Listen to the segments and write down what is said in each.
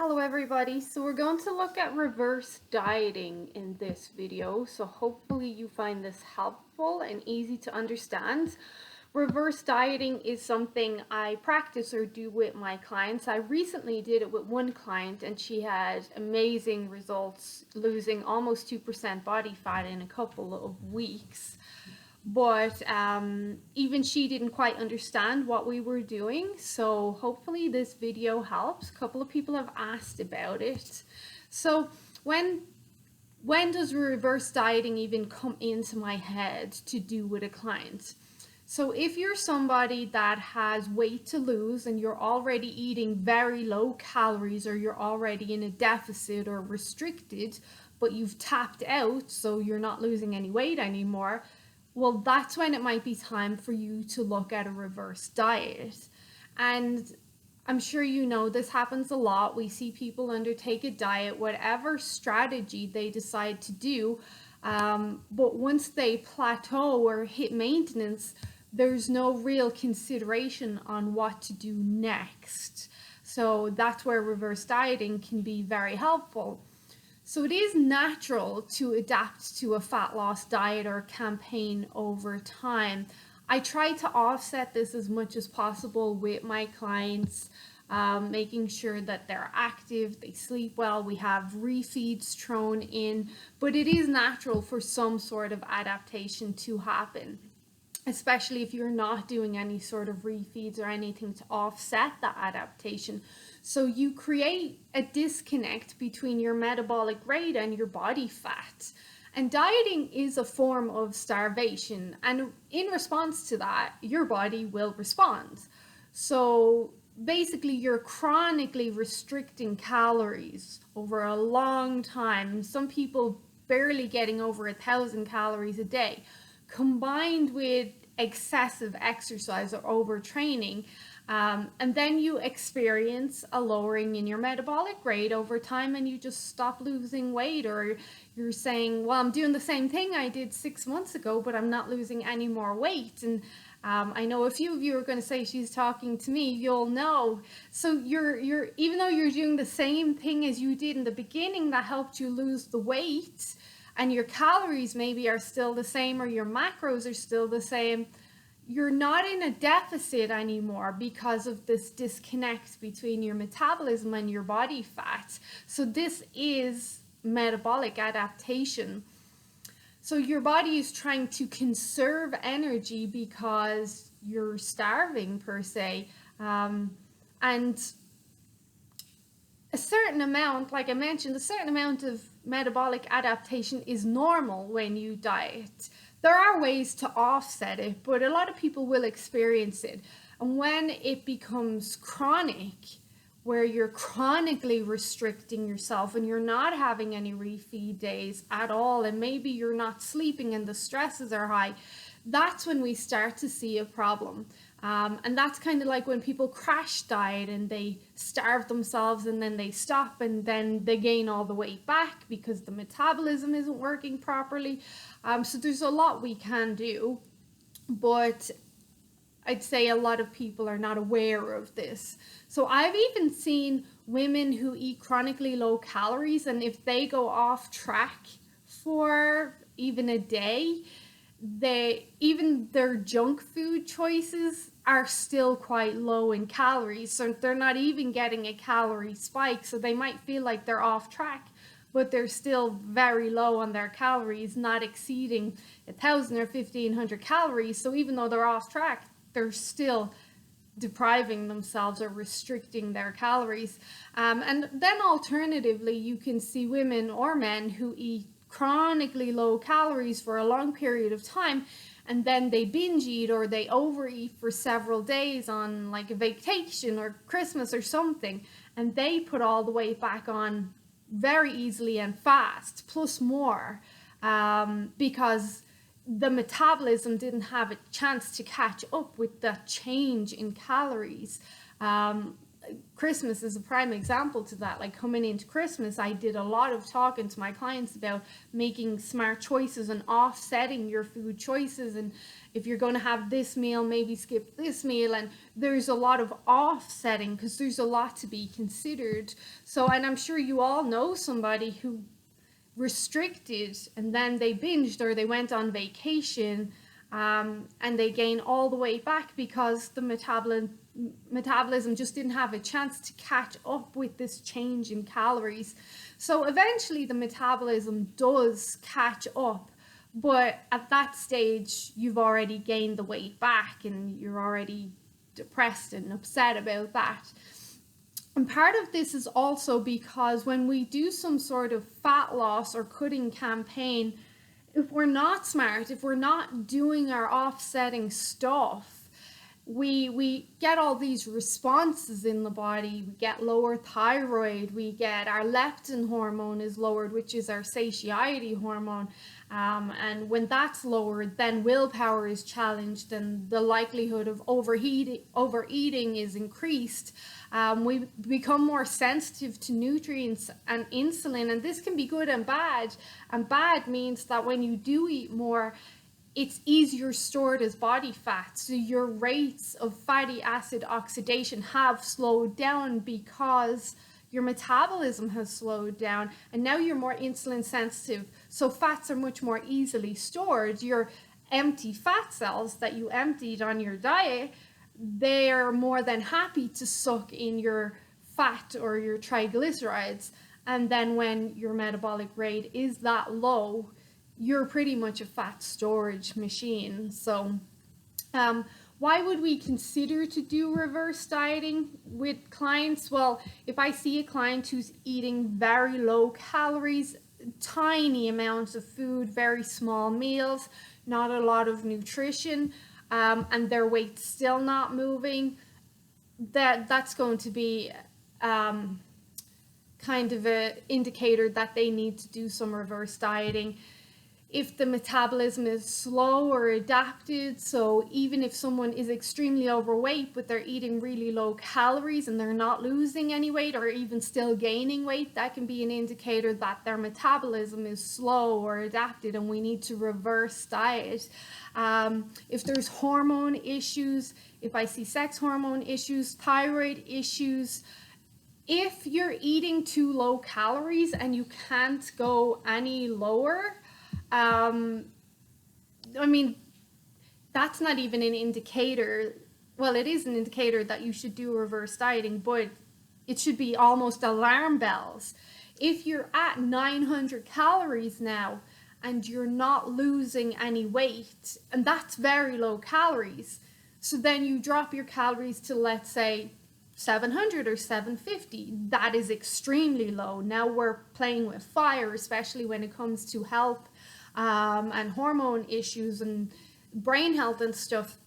Hello everybody, so we're going to look at reverse dieting in this video, so hopefully you find this helpful and easy to understand. Reverse dieting is something I practice or do with my clients. I recently did it with one client and she had amazing results, losing almost 2% body fat in a couple of weeks. But even she didn't quite understand what we were doing, so hopefully this video helps. A couple of people have asked about it. So when does reverse dieting even come into my head to do with a client? So if you're somebody that has weight to lose and you're already eating very low calories, or you're already in a deficit or restricted, but you've tapped out, so you're not losing any weight anymore, well, that's when it might be time for you to look at a reverse diet. And I'm sure you know this happens a lot. We see people undertake a diet, whatever strategy they decide to do, but once they plateau or hit maintenance, there's no real consideration on what to do next. So that's where reverse dieting can be very helpful. So it is natural to adapt to a fat loss diet or campaign over time. I try to offset this as much as possible with my clients, making sure that they're active, they sleep well, we have refeeds thrown in, but it is natural for some sort of adaptation to happen, especially if you're not doing any sort of refeeds or anything to offset that adaptation. So you create a disconnect between your metabolic rate and your body fat. And dieting is a form of starvation. And in response to that, your body will respond. So basically, you're chronically restricting calories over a long time. Some people barely getting over 1,000 calories a day, combined with excessive exercise or overtraining, and then you experience a lowering in your metabolic rate over time and you just stop losing weight, or you're saying, well, I'm doing the same thing I did 6 months ago, but I'm not losing any more weight. And I know a few of you are going to say, she's talking to me, you'll know. So you're even though you're doing the same thing as you did in the beginning that helped you lose the weight, and your calories maybe are still the same or your macros are still the same, you're not in a deficit anymore because of this disconnect between your metabolism and your body fat. So this is metabolic adaptation. So your body is trying to conserve energy because you're starving per se. And a certain amount, like I mentioned, a certain amount of metabolic adaptation is normal when you diet. There are ways to offset it, but a lot of people will experience it. And when it becomes chronic, where you're chronically restricting yourself and you're not having any refeed days at all, and maybe you're not sleeping and the stresses are high, that's when we start to see a problem. And that's kind of like when people crash diet and they starve themselves and then they stop and then they gain all the weight back because the metabolism isn't working properly. So there's a lot we can do, but I'd say a lot of people are not aware of this. So I've even seen women who eat chronically low calories, and if they go off track for even a day, even their junk food choices are still quite low in calories, so they're not even getting a calorie spike. So they might feel like they're off track, but they're still very low on their calories, not exceeding 1,000 or 1,500 calories. So even though they're off track, they're still depriving themselves or restricting their calories. And then alternatively, you can see women or men who eat chronically low calories for a long period of time, and then they binge eat or they overeat for several days on like a vacation or Christmas or something, and they put all the weight back on very easily and fast, plus more, because the metabolism didn't have a chance to catch up with the change in calories. Christmas is a prime example to that. Like coming into Christmas, I did a lot of talking to my clients about making smart choices and offsetting your food choices. And if you're going to have this meal, maybe skip this meal. And there's a lot of offsetting because there's a lot to be considered. So, and I'm sure you all know somebody who restricted and then they binged or they went on vacation, and they gain all the way back because the metabolism just didn't have a chance to catch up with this change in calories. So eventually the metabolism does catch up, but at that stage you've already gained the weight back and you're already depressed and upset about that. And part of this is also because when we do some sort of fat loss or cutting campaign, if we're not smart, if we're not doing our offsetting stuff, we get all these responses in the body. We get lower thyroid, we get our leptin hormone is lowered, which is our satiety hormone. And when that's lowered, then willpower is challenged and the likelihood of overeating is increased. We become more sensitive to nutrients and insulin, and this can be good and bad. And bad means that when you do eat more, it's easier stored as body fat. So your rates of fatty acid oxidation have slowed down because your metabolism has slowed down and now you're more insulin sensitive. So fats are much more easily stored. Your empty fat cells that you emptied on your diet, they're more than happy to suck in your fat or your triglycerides. And then when your metabolic rate is that low, you're pretty much a fat storage machine. So why would we consider to do reverse dieting with clients? Well, if I see a client who's eating very low calories, tiny amounts of food, very small meals, not a lot of nutrition, and their weight's still not moving, that's going to be kind of an indicator that they need to do some reverse dieting. If the metabolism is slow or adapted, so even if someone is extremely overweight but they're eating really low calories and they're not losing any weight or even still gaining weight, that can be an indicator that their metabolism is slow or adapted and we need to reverse diet. If there's hormone issues, if I see sex hormone issues, thyroid issues, if you're eating too low calories and you can't go any lower, I mean, that's not even an indicator. Well, it is an indicator that you should do reverse dieting, but it should be almost alarm bells. If you're at 900 calories now and you're not losing any weight, and that's very low calories, so then you drop your calories to, let's say, 700 or 750, that is extremely low. Now we're playing with fire, especially when it comes to health and hormone issues and brain health and stuff.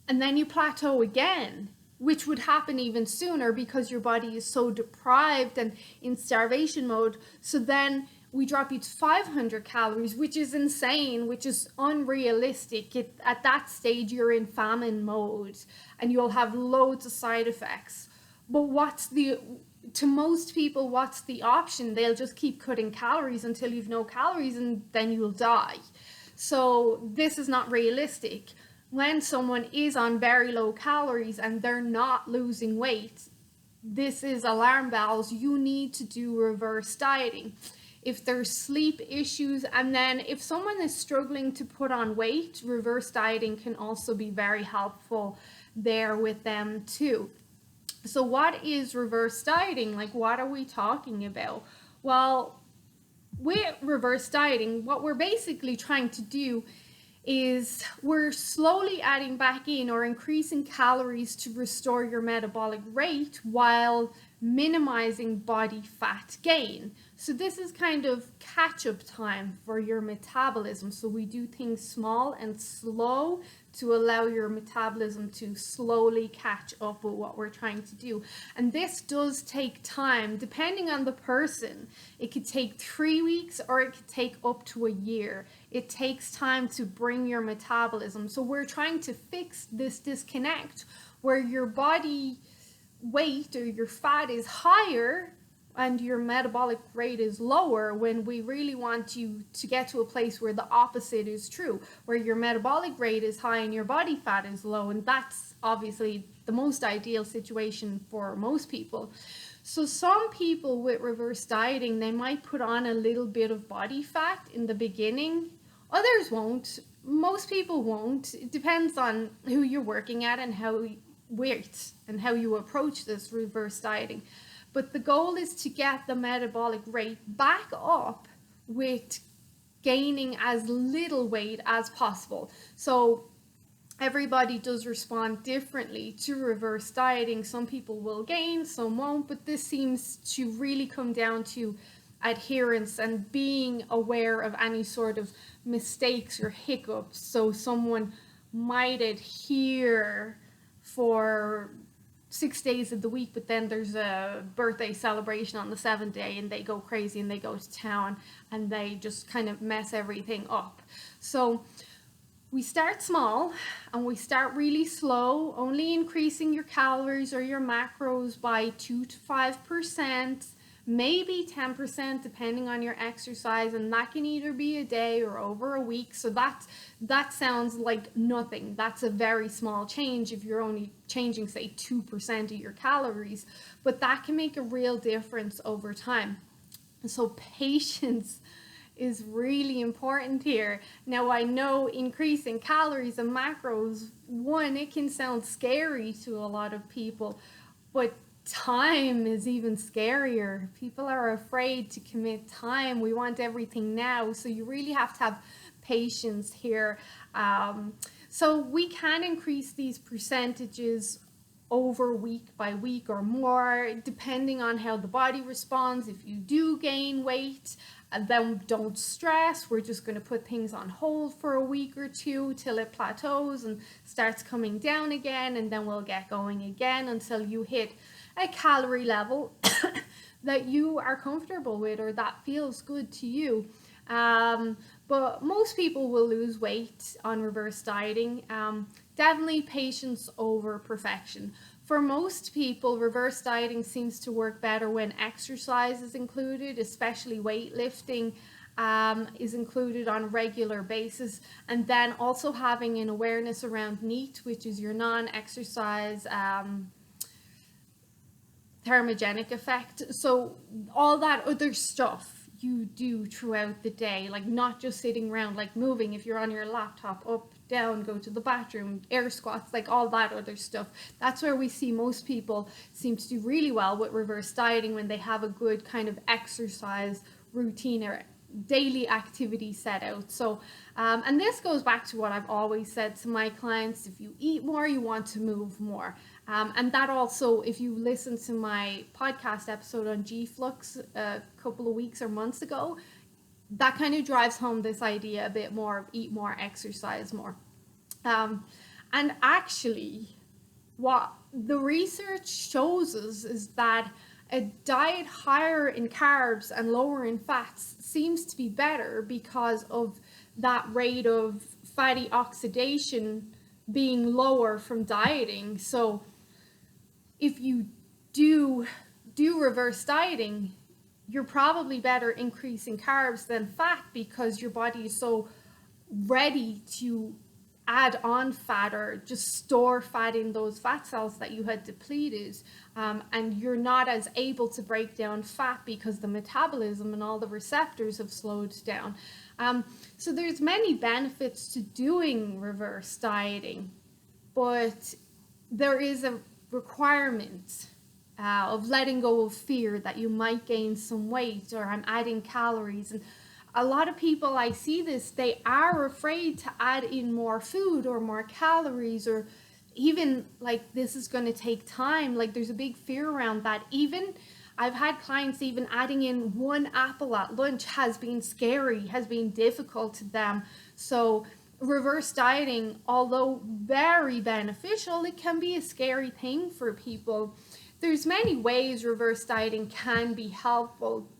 And then you plateau again, which would happen even sooner because your body is so deprived and in starvation mode. So then we drop you to 500 calories, which is insane, which is unrealistic. At that stage, you're in famine mode and you'll have loads of side effects. But to most people, what's the option? They'll just keep cutting calories until you've no calories and then you'll die. So this is not realistic. When someone is on very low calories and they're not losing weight, this is alarm bells. You need to do reverse dieting. If there's sleep issues, and then if someone is struggling to put on weight, reverse dieting can also be very helpful there with them too. So what is reverse dieting? Like, what are we talking about? Well, with reverse dieting, what we're basically trying to do is we're slowly adding back in or increasing calories to restore your metabolic rate while minimizing body fat gain. So this is kind of catch-up time for your metabolism. So we do things small and slow to allow your metabolism to slowly catch up with what we're trying to do. And this does take time, depending on the person. It could take 3 weeks or it could take up to a year. It takes time to bring your metabolism. So we're trying to fix this disconnect where your body, weight or your fat is higher and your metabolic rate is lower, when we really want you to get to a place where the opposite is true, where your metabolic rate is high and your body fat is low. And that's obviously the most ideal situation for most people. So some people with reverse dieting, they might put on a little bit of body fat in the beginning. Others won't. Most people won't. It depends on who you're working at and how you approach this reverse dieting. But the goal is to get the metabolic rate back up with gaining as little weight as possible. So everybody does respond differently to reverse dieting. Some people will gain, some won't, but this seems to really come down to adherence and being aware of any sort of mistakes or hiccups. So someone might adhere for 6 days of the week, but then there's a birthday celebration on the 7th day and they go crazy and they go to town and they just kind of mess everything up. So we start small and we start really slow, only increasing your calories or your macros by 2 to 5%, maybe 10% depending on your exercise, and that can either be a day or over a week. So that sounds like nothing. That's a very small change if you're only changing, say, 2% of your calories, but that can make a real difference over time. So patience is really important here. Now, I know increasing calories and macros, one, it can sound scary to a lot of people, but time is even scarier. People are afraid to commit time. We want everything now. So you really have to have patience here. So we can increase these percentages over week by week or more, depending on how the body responds. If you do gain weight, then don't stress. We're just going to put things on hold for a week or two till it plateaus and starts coming down again, and then we'll get going again until you hit a calorie level that you are comfortable with or that feels good to you. But most people will lose weight on reverse dieting. Definitely patience over perfection. For most people, reverse dieting seems to work better when exercise is included, especially weightlifting is included on a regular basis. And then also having an awareness around NEAT, which is your non-exercise thermogenic effect. So all that other stuff you do throughout the day, like not just sitting around, like moving if you're on your laptop, up, down, go to the bathroom, air squats, like all that other stuff. That's where we see most people seem to do really well with reverse dieting, when they have a good kind of exercise routine or daily activity set out. So and this goes back to what I've always said to my clients: if you eat more, you want to move more. And that also, if you listen to my podcast episode on G-Flux a couple of weeks or months ago, that kind of drives home this idea a bit more of eat more, exercise more. And actually, what the research shows us is that a diet higher in carbs and lower in fats seems to be better because of that rate of fatty oxidation being lower from dieting. So if you do reverse dieting, you're probably better increasing carbs than fat because your body is so ready to add on fat or just store fat in those fat cells that you had depleted, and you're not as able to break down fat because the metabolism and all the receptors have slowed down. So there's many benefits to doing reverse dieting, but there is a requirement of letting go of fear that you might gain some weight, or I'm adding calories. And a lot of people, I see this, they are afraid to add in more food or more calories, or even like this is going to take time. Like there's a big fear around that. Even I've had clients, even adding in one apple at lunch has been scary, has been difficult to them. So reverse dieting, although very beneficial, it can be a scary thing for people. There's many ways reverse dieting can be helpful.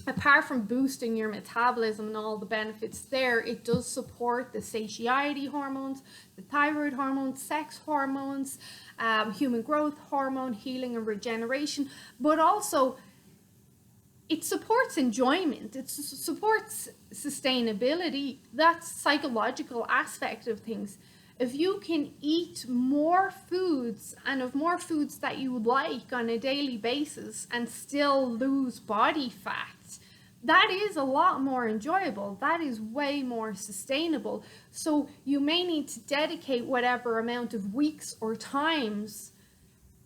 apart from boosting your metabolism and all the benefits there, it does support the satiety hormones, the thyroid hormones, sex hormones, human growth hormone, healing and regeneration, but also it supports enjoyment, it supports sustainability, that psychological aspect of things. If you can eat more foods, and of more foods that you like on a daily basis, and still lose body fat, that is a lot more enjoyable. That is way more sustainable. So you may need to dedicate whatever amount of weeks or times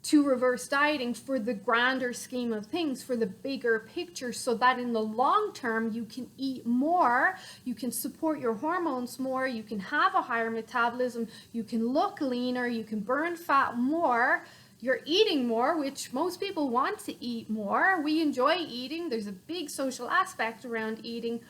to reverse dieting for the grander scheme of things, for the bigger picture, so that in the long term you can eat more, you can support your hormones more, you can have a higher metabolism, you can look leaner, you can burn fat more, you're eating more, which most people want to eat more. We enjoy eating. There's a big social aspect around eating.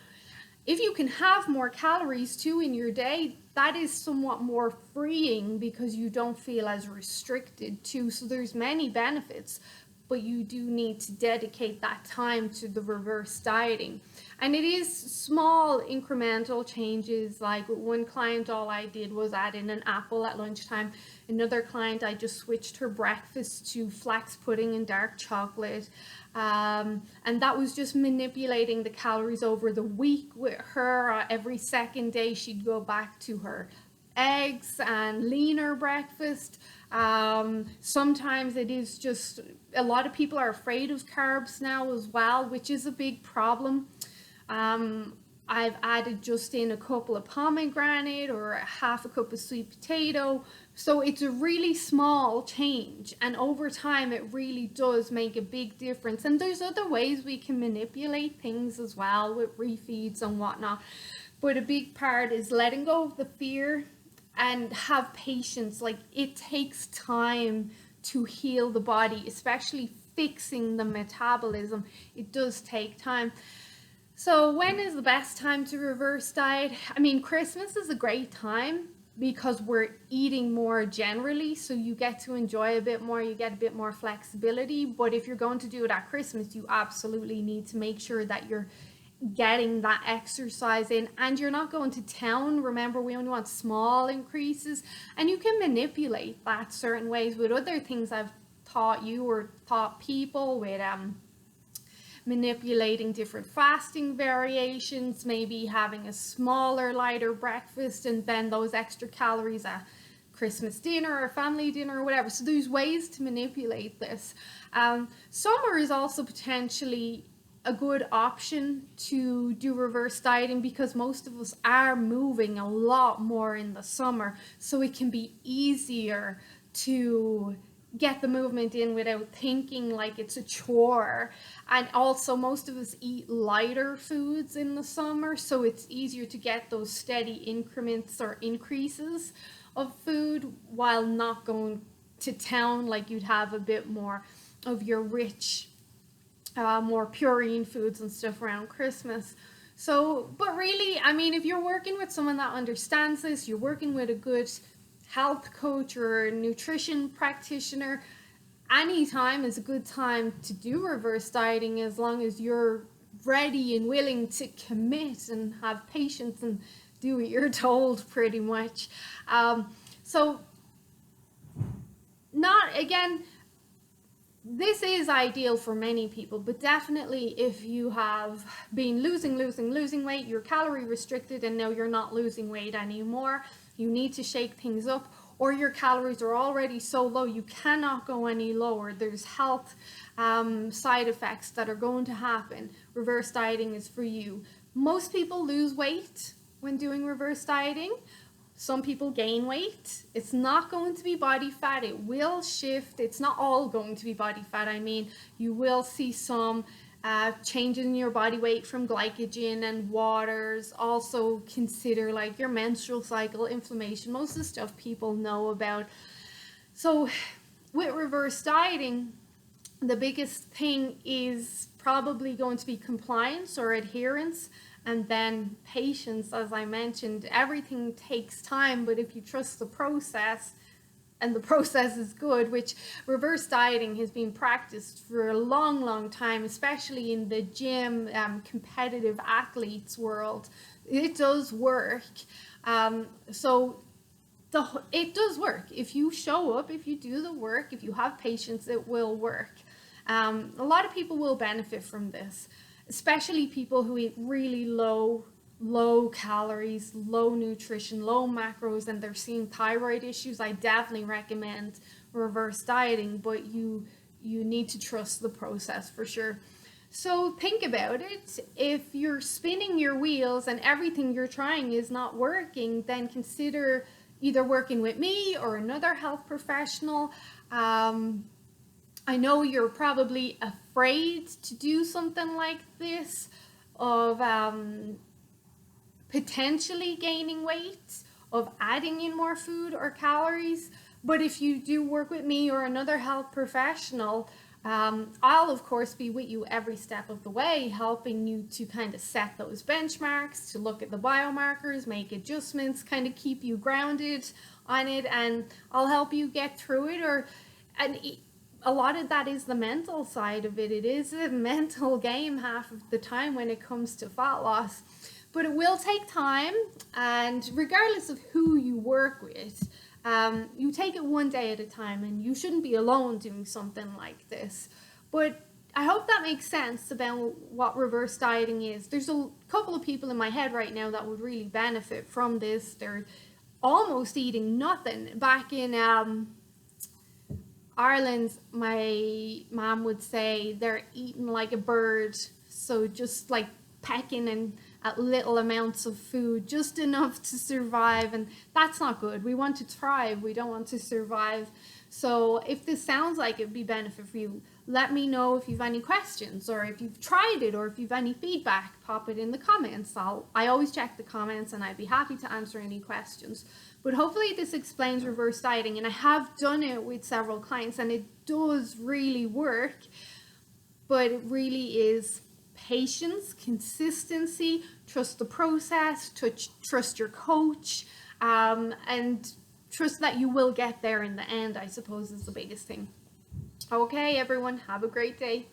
If you can have more calories too in your day, that is somewhat more freeing because you don't feel as restricted too. So there's many benefits, but you do need to dedicate that time to the reverse dieting. And it is small incremental changes. Like with one client, all I did was add in an apple at lunchtime. Another client, I just switched her breakfast to flax pudding and dark chocolate. And that was just manipulating the calories over the week with her. Every second day she'd go back to her eggs and leaner breakfast. Sometimes it is just, a lot of people are afraid of carbs now as well, which is a big problem. I've added just in a couple of pomegranate or half a cup of sweet potato. So it's a really small change, and over time it really does make a big difference. And there's other ways we can manipulate things as well with refeeds and whatnot. But a big part is letting go of the fear and have patience. Like, it takes time to heal the body, especially fixing the metabolism. It does take time. So when is the best time to reverse diet? I mean, Christmas is a great time because we're eating more generally, so you get to enjoy a bit more, you get a bit more flexibility. But if you're going to do it at Christmas, you absolutely need to make sure that you're getting that exercise in, and you're not going to town. Remember, we only want small increases, and you can manipulate that certain ways with other things I've taught you or taught people with manipulating different fasting variations, maybe having a smaller, lighter breakfast, and then those extra calories at Christmas dinner or family dinner or whatever. So there's ways to manipulate this. Summer is also potentially a good option to do reverse dieting because most of us are moving a lot more in the summer, so it can be easier to get the movement in without thinking like it's a chore. And also, most of us eat lighter foods in the summer, so it's easier to get those steady increments or increases of food while not going to town. Like, you'd have a bit more of your rich, more purine foods and stuff around Christmas. So, but really, I mean, if you're working with someone that understands this, you're working with a good health coach or nutrition practitioner, any time is a good time to do reverse dieting, as long as you're ready and willing to commit and have patience and do what you're told, pretty much. So not, again, this is ideal for many people, but definitely if you have been losing weight, you're calorie restricted, and now you're not losing weight anymore, you need to shake things up, or your calories are already so low you cannot go any lower. There's health side effects that are going to happen. Reverse dieting is for you. Most people lose weight when doing reverse dieting. Some people gain weight. It's not going to be body fat. It will shift. It's not all going to be body fat. I mean, you will see some changes in your body weight from glycogen and waters. Also consider like your menstrual cycle, inflammation, most of the stuff people know about. So with reverse dieting, the biggest thing is probably going to be compliance or adherence, and then patience. As I mentioned, everything takes time, but if you trust the process, and the process is good, which reverse dieting has been practiced for a long time, especially in the gym, competitive athletes world. It does work. So it does work. If you show up, if you do the work, if you have patience, it will work. A lot of people will benefit from this, especially people who eat really low calories, low nutrition, low macros, and they're seeing thyroid issues. I definitely recommend reverse dieting, but you need to trust the process for sure. So think about it. If you're spinning your wheels and everything you're trying is not working, then consider either working with me or another health professional. I know you're probably afraid to do something like this, of potentially gaining weight, of adding in more food or calories. But if you do work with me or another health professional, I'll of course be with you every step of the way, helping you to kind of set those benchmarks, to look at the biomarkers, make adjustments, kind of keep you grounded on it, and I'll help you get through it. And a lot of that is the mental side of it. It is a mental game half of the time when it comes to fat loss. But it will take time, and regardless of who you work with, you take it one day at a time, and you shouldn't be alone doing something like this. But I hope that makes sense about what reverse dieting is. There's a couple of people in my head right now that would really benefit from this. They're almost eating nothing. Back in Ireland, my mom would say they're eating like a bird, so just like pecking and at little amounts of food, just enough to survive, and that's not good. We want to thrive, we don't want to survive. So if this sounds like it'd be benefit for you, let me know if you've any questions, or if you've tried it, or if you've any feedback, pop it in the comments. I always check the comments, and I'd be happy to answer any questions. But hopefully this explains reverse dieting, and I have done it with several clients, and it does really work. But it really is patience, consistency, trust the process, trust your coach, and trust that you will get there in the end, I suppose, is the biggest thing. Okay, everyone, have a great day.